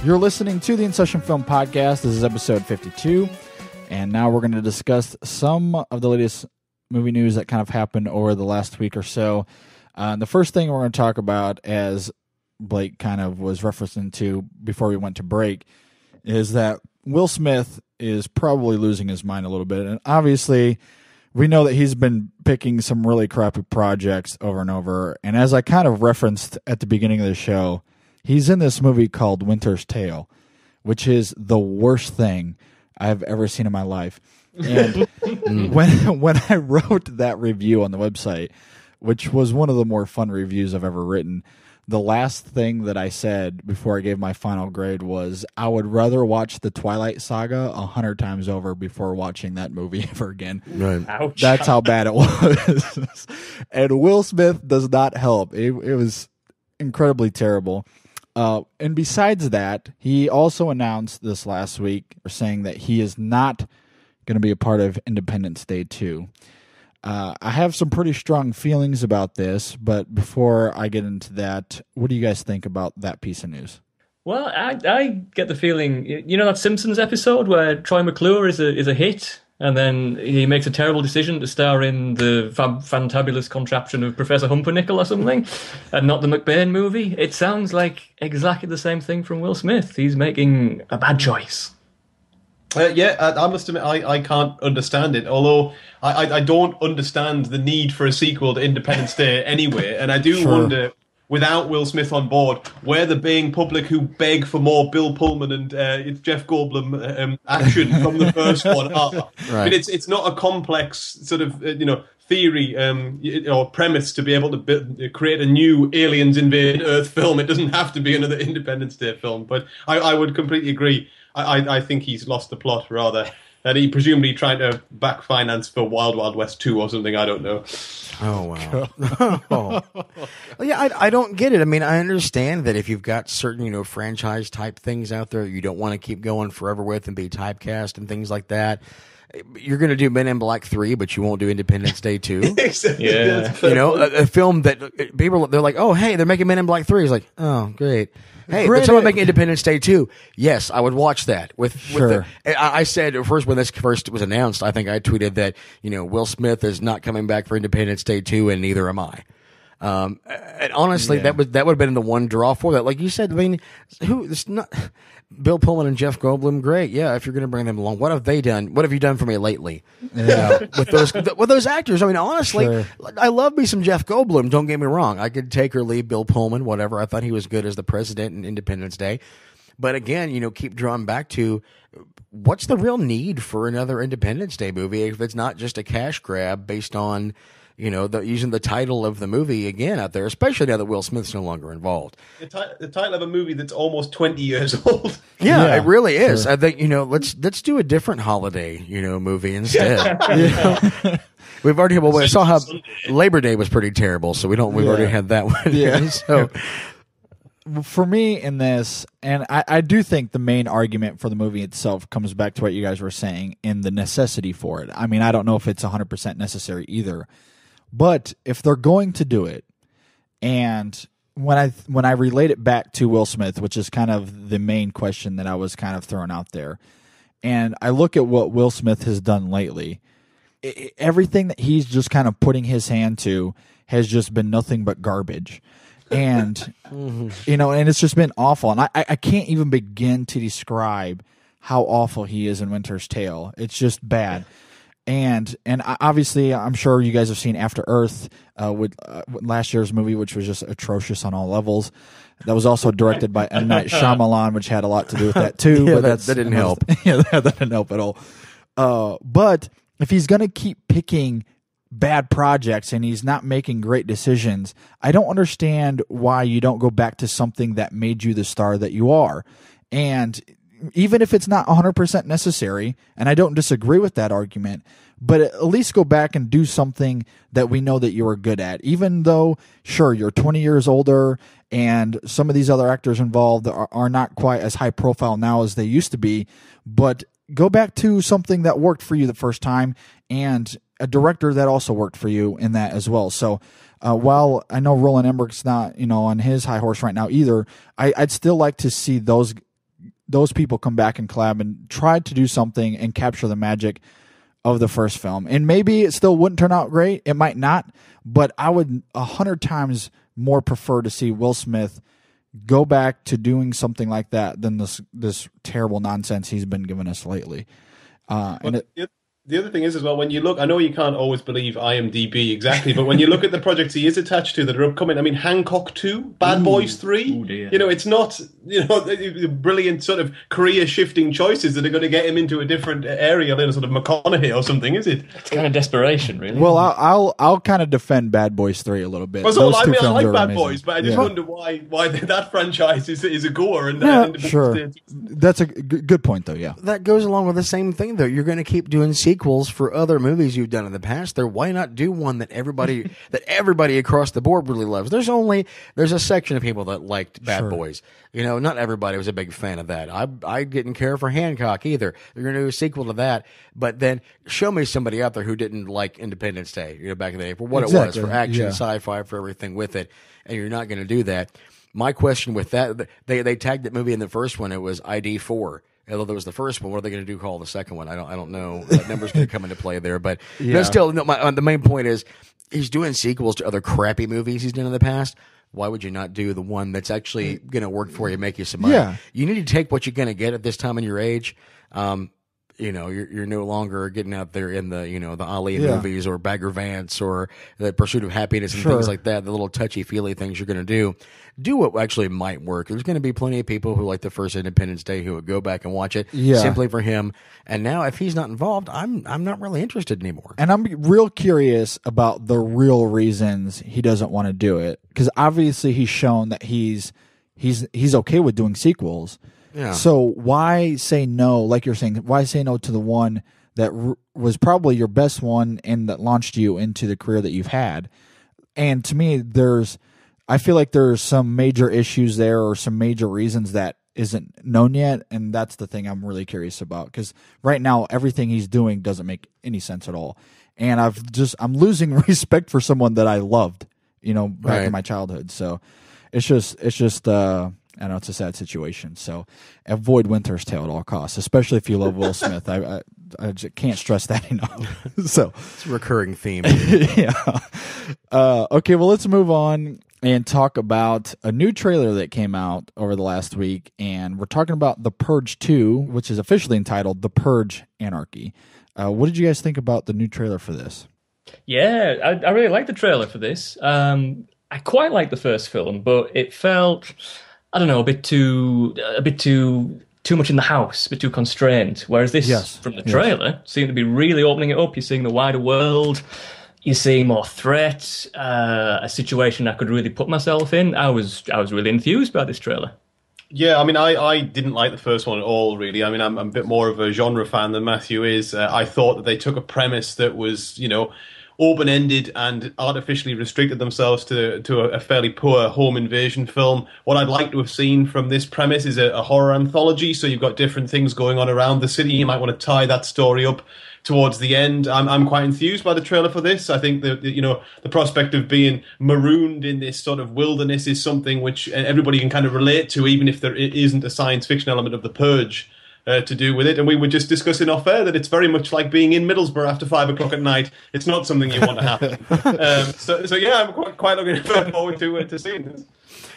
You're listening to the InSession Film Podcast. This is episode 52, and now we're going to discuss some of the latest movie news that kind of happened over the last week or so. The first thing we're going to talk about, as Blake kind of was referencing to before we went to break, is that Will Smith is probably losing his mind a little bit. And obviously, we know that he's been picking some really crappy projects over and over. And as I kind of referenced at the beginning of the show, he's in this movie called Winter's Tale, which is the worst thing I've ever seen in my life. And when I wrote that review on the website, which was one of the more fun reviews I've ever written, the last thing that I said before I gave my final grade was, I would rather watch the Twilight Saga 100 times over before watching that movie ever again. Right. Ouch. That's how bad it was. And Will Smith does not help. It was incredibly terrible. And besides that, he also announced this last week saying that he is not going to be a part of Independence Day 2. I have some pretty strong feelings about this, but before I get into that, what do you guys think about that piece of news? Well, I get the feeling, you know that Simpsons episode where Troy McClure is a hit, and then he makes a terrible decision to star in the fantabulous contraption of Professor Humpernickel or something, and not the McBain movie? It sounds like exactly the same thing from Will Smith. He's making a bad choice. I must admit, I can't understand it, although I don't understand the need for a sequel to Independence Day anyway, and I do wonder, without Will Smith on board, where the being public who beg for more Bill Pullman and it's Jeff Goldblum action from the first one are. Right. I mean, it's not a complex sort of theory or premise to be able to create a new Aliens Invade Earth film. It doesn't have to be another Independence Day film, but I would completely agree. I think he's lost the plot, rather. And he presumably tried to back finance for Wild Wild West 2 or something, I don't know. Oh, wow. Well, yeah, I don't get it. I mean, I understand that if you've got certain, franchise-type things out there you don't want to keep going forever with and be typecast and things like that, you're going to do Men in Black 3, but you won't do Independence Day 2. Yeah. A film that people, they're like, oh, hey, they're making Men in Black 3. It's like, oh, great. Hey, but someone making Independence Day 2. Yes, I would watch that. I said first, when this first was announced, I think I tweeted that, Will Smith is not coming back for Independence Day 2, and neither am I. And honestly, that would have been the one draw for that. Like you said, I mean, it's not Bill Pullman and Jeff Goldblum. Great, yeah. If you're going to bring them along, what have they done? What have you done for me lately? Yeah. With those actors. I mean, honestly, I love me some Jeff Goldblum. Don't get me wrong. I could take or leave Bill Pullman, whatever. I thought he was good as the president in Independence Day. But again, keep drawing back to what's the real need for another Independence Day movie if it's not just a cash grab based on using the title of the movie again out there, especially now that Will Smith's no longer involved. The title of a movie that's almost 20 years old. Yeah, it really is. Sure. I think, let's do a different holiday, movie instead. We've already, I saw how Labor Day was pretty terrible, so we've already had that one. Yeah. So for me in this, and I do think the main argument for the movie itself comes back to what you guys were saying in the necessity for it. I mean, I don't know if it's 100% necessary either. But if they're going to do it, and when I relate it back to Will Smith, which is kind of the main question that I was kind of throwing out there, and I look at what Will Smith has done lately, everything that he's just kind of putting his hand to has just been nothing but garbage. And, and it's just been awful. And I can't even begin to describe how awful he is in Winter's Tale. It's just bad. And obviously, I'm sure you guys have seen After Earth, with last year's movie, which was just atrocious on all levels. That was also directed by M. Night Shyamalan, which had a lot to do with that too. Yeah, but that didn't help. Yeah, that didn't help at all. But if he's going to keep picking bad projects and he's not making great decisions, I don't understand why you don't go back to something that made you the star that you are. And even if it's not 100% necessary, and I don't disagree with that argument, but at least go back and do something that we know that you are good at. Even though, sure, you're 20 years older and some of these other actors involved are not quite as high profile now as they used to be, but go back to something that worked for you the first time and a director that also worked for you in that as well. So while I know Roland Emmerich's not, on his high horse right now either, I'd still like to see those those people come back and collab and try to do something and capture the magic of the first film. And maybe it still wouldn't turn out great. It might not, but I would 100 times more prefer to see Will Smith go back to doing something like that than this terrible nonsense he's been giving us lately. The other thing is as well, when you look, I know you can't always believe IMDb exactly, but when you look at the projects he is attached to that are upcoming, I mean, Hancock 2, Bad Boys 3, you know, it's not, you know, brilliant sort of career-shifting choices that are going to get him into a different area, like a sort of McConaughey or something, is it? It's kind of desperation, really. Well, I'll kind of defend Bad Boys 3 a little bit. Well, I like Bad Boys, but I just wonder why that franchise is a goer. And sure. That's a good point, though, yeah. That goes along with the same thing, though. You're going to keep doing sequels for other movies you've done in the past. Why not do one that everybody across the board really loves? There's a section of people that liked Bad Boys. You know, not everybody was a big fan of that. I didn't care for Hancock either. They're going to do a sequel to that, but then show me somebody out there who didn't like Independence Day, you know, back in the day, for what it was, for action, sci-fi, for everything with it, and you're not going to do that. My question with that, they tagged that movie in the first one, it was ID4. Although there was the first one, what are they going to do call the second one? I don't know. That number's going to come into play there, but still, no, the main point is he's doing sequels to other crappy movies he's done in the past. Why would you not do the one that's actually going to work for you, make you some money? Yeah. You need to take what you're going to get at this time in your age. You know, you're no longer getting out there in the, you know, the Ali movies or Bagger Vance or the Pursuit of Happiness and things like that, the little touchy-feely things you're going to do. Do what actually might work. There's going to be plenty of people who like the first Independence Day who would go back and watch it simply for him. And now if he's not involved, I'm not really interested anymore. And I'm real curious about the real reasons he doesn't want to do it. Because obviously he's shown that he's okay with doing sequels. Yeah. So why say no, like you're saying, why say no to the one that was probably your best one and that launched you into the career that you've had? And to me, I feel like there's some major issues there or some major reasons that isn't known yet. And that's the thing I'm really curious about, because right now everything he's doing doesn't make any sense at all. And I'm losing respect for someone that I loved, you know, back in my childhood. So it's just, I know it's a sad situation. So avoid Winter's Tale at all costs, especially if you love Will Smith. I just can't stress that enough. So it's a recurring theme. Yeah. Okay, well, let's move on and talk about a new trailer that came out over the last week. And we're talking about The Purge 2, which is officially entitled The Purge Anarchy. What did you guys think about the new trailer for this? Yeah, I really like the trailer for this. I quite like the first film, but it felt, I don't know, a bit too much in the house, a bit too constrained. Whereas this, from the trailer, seemed to be really opening it up. You're seeing the wider world. You're seeing more threat. A situation I could really put myself in. I was really enthused by this trailer. Yeah, I mean, I didn't like the first one at all, really. I mean, I'm a bit more of a genre fan than Matthew is. I thought that they took a premise that was, you know, open-ended and artificially restricted themselves to a fairly poor home invasion film. What I'd like to have seen from this premise is a horror anthology, so you've got different things going on around the city. You might want to tie that story up towards the end. I'm quite enthused by the trailer for this. I think the prospect of being marooned in this sort of wilderness is something which everybody can kind of relate to, even if there isn't a science fiction element of the Purge to do with it. And we were just discussing off air that it's very much like being in Middlesbrough after 5 o'clock at night. It's not something you want to happen. So yeah, I'm quite looking forward to seeing this.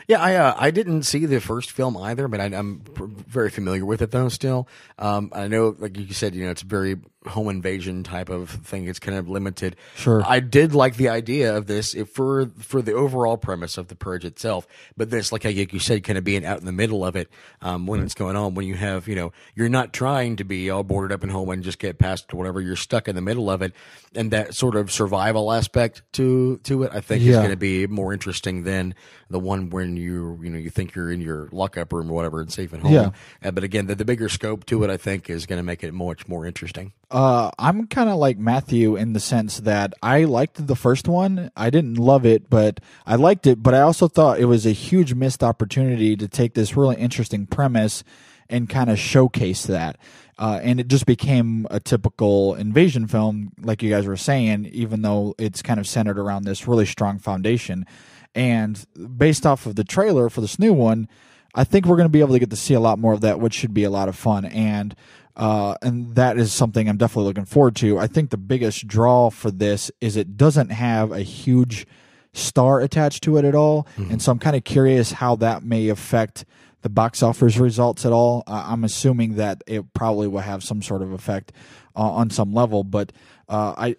Yeah, I didn't see the first film either, but I'm very familiar with it though. Still, I know, like you said, you know, it's a very home invasion type of thing. It's kind of limited. Sure. I did like the idea of this for the overall premise of the Purge itself, but this, like you said, kind of being out in the middle of it when it's going on. When you have, you know, you're not trying to be all boarded up and home and just get past whatever. You're stuck in the middle of it, and that sort of survival aspect to it, I think, is going to be more interesting than the one when you think you're in your lockup room or whatever and safe at home. Yeah. But again, the bigger scope to it, I think, is going to make it much more interesting. I'm kind of like Matthew in the sense that I liked the first one. I didn't love it, but I liked it. But I also thought it was a huge missed opportunity to take this really interesting premise and kind of showcase that. And it just became a typical invasion film, like you guys were saying, even though it's kind of centered around this really strong foundation. And based off of the trailer for this new one, I think we're going to be able to get to see a lot more of that, which should be a lot of fun. And that is something I'm definitely looking forward to. I think the biggest draw for this is it doesn't have a huge star attached to it at all. And so I'm kind of curious how that may affect the box office results at all. I'm assuming that it probably will have some sort of effect on some level, but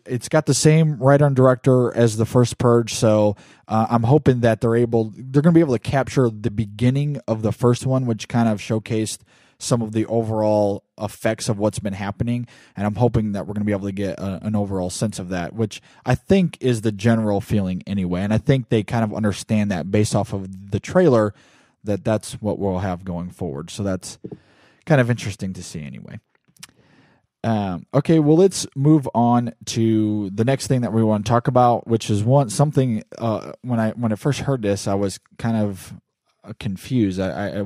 it's got the same writer and director as the first Purge, so I'm hoping that they're going to be able to capture the beginning of the first one, which kind of showcased some of the overall effects of what's been happening, and I'm hoping that we're going to be able to get an overall sense of that, which I think is the general feeling anyway, and I think they kind of understand that based off of the trailer, that's what we'll have going forward. So that's kind of interesting to see anyway. Okay, well, let's move on to the next thing that we want to talk about, which is something. When I first heard this, I was kind of confused. I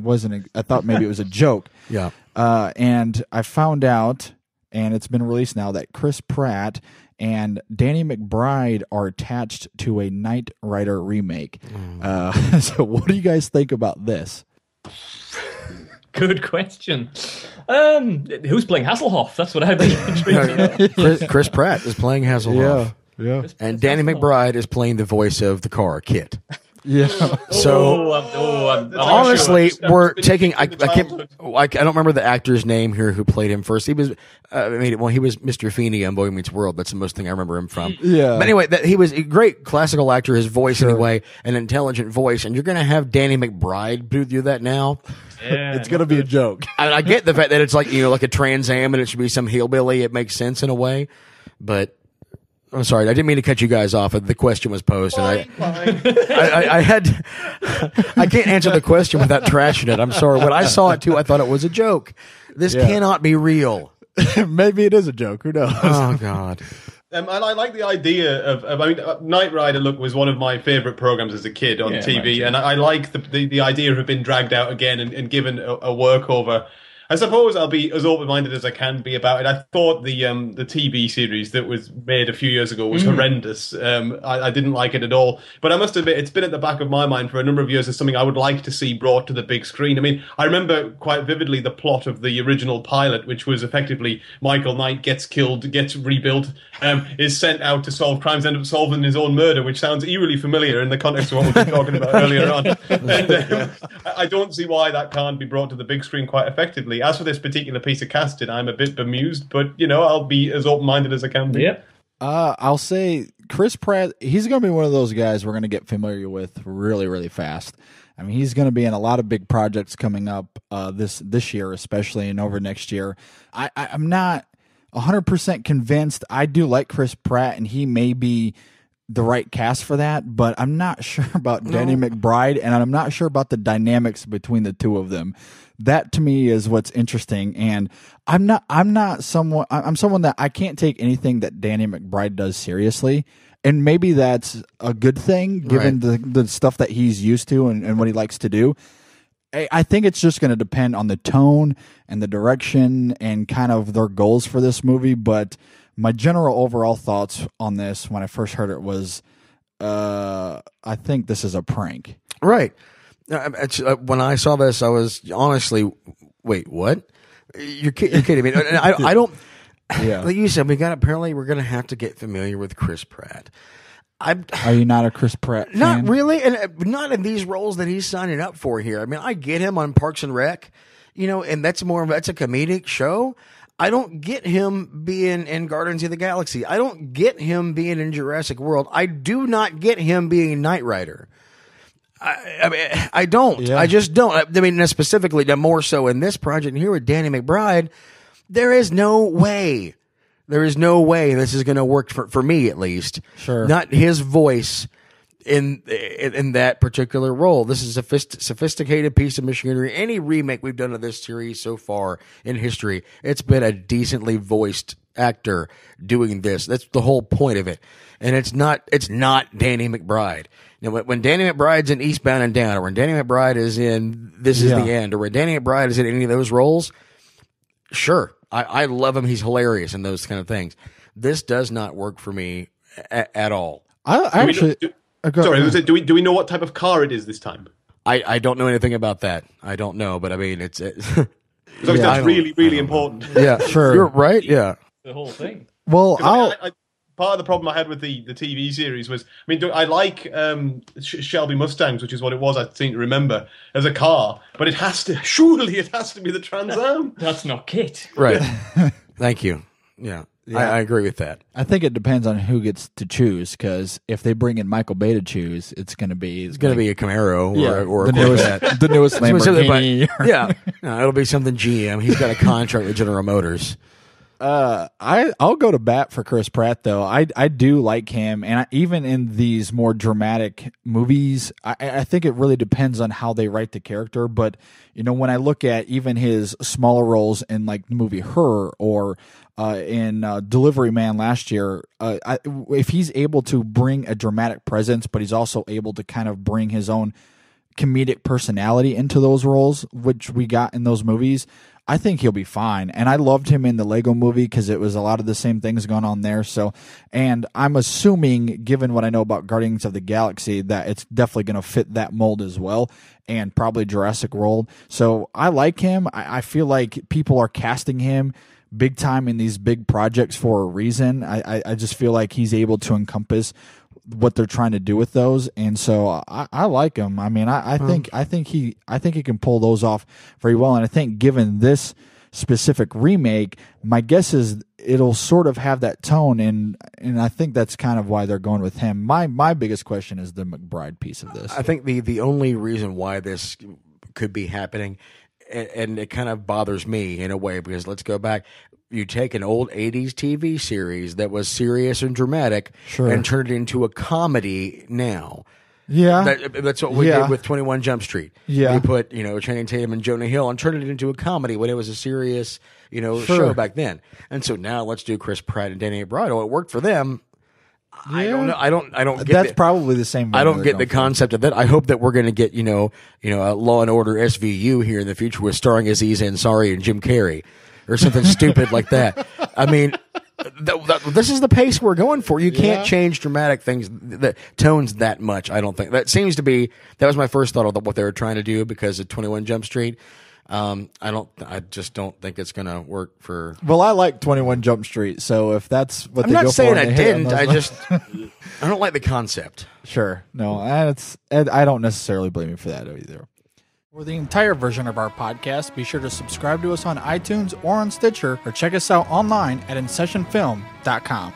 thought maybe it was a joke. Yeah. And I found out, and it's been released now, that Chris Pratt and Danny McBride are attached to a Knight Rider remake. So what do you guys think about this? Good question. Who's playing Hasselhoff? That's what I'd be intrigued to know. Chris Pratt is playing Hasselhoff. Yeah. And Danny McBride is playing the voice of the car, Kit. Yeah. So I'm honestly, sure. we're taking. I don't remember the actor's name here who played him first. He was, he was Mr. Feeney on Boy Meets World. That's the most thing I remember him from. Yeah. But anyway, he was a great classical actor. His voice, anyway, an intelligent voice, and you're going to have Danny McBride do that now. Yeah, it's going to be a joke. I get the fact that it's like like a Trans Am and it should be some hillbilly. It makes sense in a way, but. I'm sorry, I didn't mean to cut you guys off. The question was posed, and I can't answer the question without trashing it. I'm sorry. When I saw it too, I thought it was a joke. This cannot be real. Maybe it is a joke. Who knows? Oh God. I like the idea of Knight Rider was one of my favorite programs as a kid on TV, and I like the idea of it being dragged out again and given a workover. I suppose I'll be as open-minded as I can be about it. I thought the TV series that was made a few years ago was horrendous. I didn't like it at all. But I must admit, it's been at the back of my mind for a number of years as something I would like to see brought to the big screen. I mean, I remember quite vividly the plot of the original pilot, which was effectively Michael Knight gets killed, gets rebuilt, is sent out to solve crimes, ends up solving his own murder, which sounds eerily familiar in the context of what we've been talking about earlier on. And I don't see why that can't be brought to the big screen quite effectively. As for this particular piece of casting, I'm a bit bemused, but I'll be as open-minded as I can be. Yep. I'll say Chris Pratt, he's going to be one of those guys we're going to get familiar with really, really fast. I mean, he's going to be in a lot of big projects coming up this year, especially, and over next year. I'm not 100% convinced. I do like Chris Pratt, and he may be the right cast for that, but I'm not sure about Danny McBride, and I'm not sure about the dynamics between the two of them. That to me is what's interesting, and I'm someone that I can't take anything that Danny McBride does seriously, and maybe that's a good thing given the stuff that he's used to and what he likes to do. I think it's just going to depend on the tone and the direction and kind of their goals for this movie, but my general overall thoughts on this when I first heard it was, I think this is a prank. Right. When I saw this, I was honestly, wait, what? You're kidding me? I don't. Yeah. Like you said, we're going to have to get familiar with Chris Pratt. Are you not a Chris Pratt fan? Not really, and not in these roles that he's signing up for here. I mean, I get him on Parks and Rec, and that's a comedic show. I don't get him being in Guardians of the Galaxy. I don't get him being in Jurassic World. I do not get him being Knight Rider. I don't. Yeah. I just don't. I mean, specifically, more so in this project here with Danny McBride, there is no way. There is no way this is going to work for me, at least. Sure. Not his voice in that particular role. This is a sophisticated piece of machinery. Any remake we've done of this series so far in history, it's been a decently voiced actor doing this. That's the whole point of it. And it's not Danny McBride. When Danny McBride's in Eastbound and Down, or when Danny McBride is in This Is the End, or when Danny McBride is in any of those roles, sure, I love him. He's hilarious and those kind of things. This does not work for me at all. Do we know what type of car it is this time? I don't know anything about that. I don't know, but I mean, it's So that's really, really important. Yeah, sure. You're right. Yeah. The whole thing. Well, part of the problem I had with the TV series was, I mean, I like Shelby Mustangs, which is what it was, I seem to remember, as a car, but surely it has to be the Trans Am. That's not Kit. Right. Thank you. Yeah. I agree with that. I think it depends on who gets to choose, because if they bring in Michael Bay to choose, it's going to be a Camaro or the a Corvette. The newest Lamborghini. It'll be something GM. He's got a contract with General Motors. I'll go to bat for Chris Pratt, though. I do like him, and even in these more dramatic movies, I think it really depends on how they write the character. But when I look at even his smaller roles in like the movie Her or in Delivery Man last year, if he's able to bring a dramatic presence, but he's also able to kind of bring his own comedic personality into those roles, which we got in those movies, I think he'll be fine. And I loved him in the Lego movie because it was a lot of the same things going on there. So, and I'm assuming, given what I know about Guardians of the Galaxy, that it's definitely going to fit that mold as well, and probably Jurassic World. So I like him. I feel like people are casting him big time in these big projects for a reason. I just feel like he's able to encompass what they're trying to do with those, and so I like him. I mean, I think he can pull those off very well, and I think given this specific remake, my guess is it'll sort of have that tone, and I think that's kind of why they're going with him. My biggest question is the McBride piece of this. I think the only reason why this could be happening, and it kind of bothers me in a way, because let's go back. You take an old 80s TV series that was serious and dramatic and turn it into a comedy now. Yeah. That's what we did with 21 Jump Street. Yeah. We put, Channing Tatum and Jonah Hill and turned it into a comedy when it was a serious, show back then. And so now let's do Chris Pratt and Danny McBride. It worked for them. Yeah. I don't know. I don't get that's probably the same. I don't get the concept of that. I hope that we're going to get, a Law and Order SVU here in the future with starring Aziz Ansari and Jim Carrey. Or something stupid like that. I mean, this is the pace we're going for. You can't change dramatic things, tones that much. I don't think that seems to be. That was my first thought of what they were trying to do because of 21 Jump Street. I just don't think it's going to work for. Well, I like 21 Jump Street, so if that's what I'm they not go saying for, I didn't. I just I don't like the concept. Sure, no, I don't necessarily blame you for that either. For the entire version of our podcast, be sure to subscribe to us on iTunes or on Stitcher, or check us out online at InSessionFilm.com.